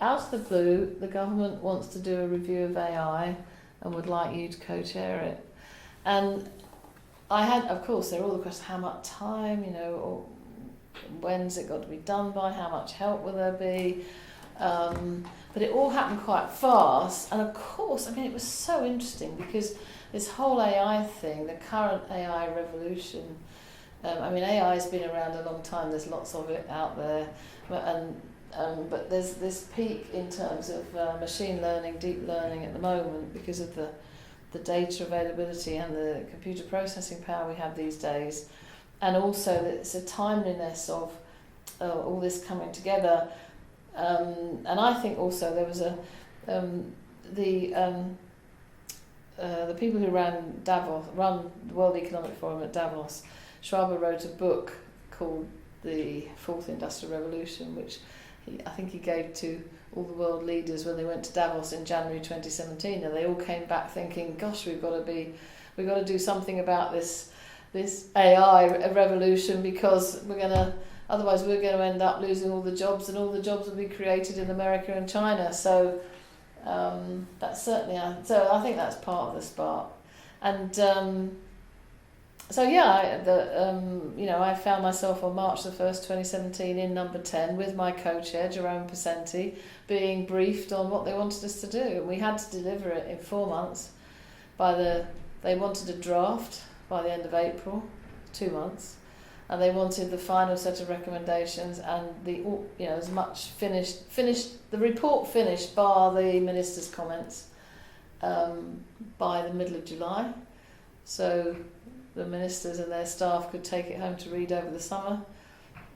out of the blue, the government wants to do a review of AI and would like you to co-chair it. And I had, of course, there are all the questions, how much time, or when's it got to be done by, how much help will there be? But it all happened quite fast. And of course, it was so interesting because this whole AI thing, the current AI revolution, AI has been around a long time, there's lots of it out there, but there's this peak in terms of machine learning, deep learning at the moment because of the data availability and the computer processing power we have these days, and also it's a timeliness of all this coming together. And I think also there was the people who run the World Economic Forum at Davos, Schwaber wrote a book called The Fourth Industrial Revolution, which I think he gave to all the world leaders when they went to Davos in January 2017, and they all came back thinking, gosh, we've got to do something about this AI revolution, because otherwise we're going to end up losing all the jobs, and all the jobs will be created in America and China. So that's certainly, so I think that's part of the spark. And I found myself on March the 1st, 2017 in number 10 with my co-chair, Jerome Pesenti, being briefed on what they wanted us to do. And we had to deliver it in 4 months. They wanted a draft by the end of April, 2 months. And they wanted the final set of recommendations and as much finished, the report finished bar the minister's comments by the middle of July. So the ministers and their staff could take it home to read over the summer,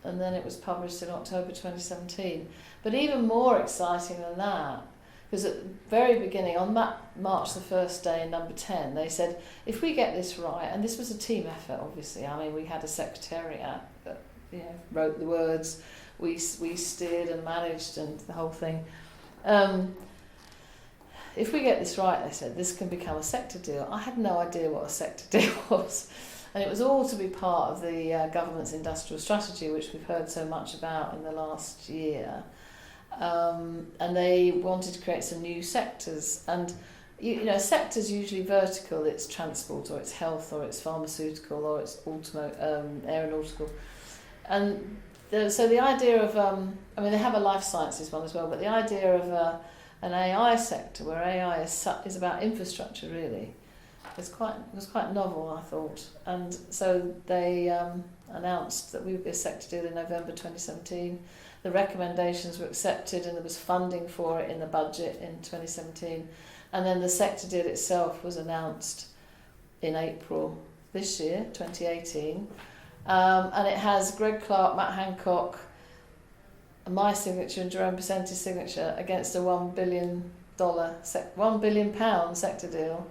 and then it was published in October 2017. But even more exciting than that, because at the very beginning, on March the 1st day in number 10, they said, if we get this right, and this was a team effort, obviously, we had a secretariat that wrote the words, we steered and managed and the whole thing. If we get this right, they said, this can become a sector deal. I had no idea what a sector deal was. And it was all to be part of the government's industrial strategy, which we've heard so much about in the last year. And they wanted to create some new sectors. And, sectors usually vertical. It's transport, or it's health, or it's pharmaceutical, or it's aeronautical. And so the idea of, they have a life sciences one as well, but the idea of an AI sector where AI is about infrastructure, really, was quite novel, I thought. And so they announced that we would be a sector deal in November 2017. The recommendations were accepted, and there was funding for it in the budget in 2017. And then the sector deal itself was announced in April this year, 2018. And it has Greg Clark, Matt Hancock, my signature and Jerome Pesenti's signature against a £1 billion sector deal.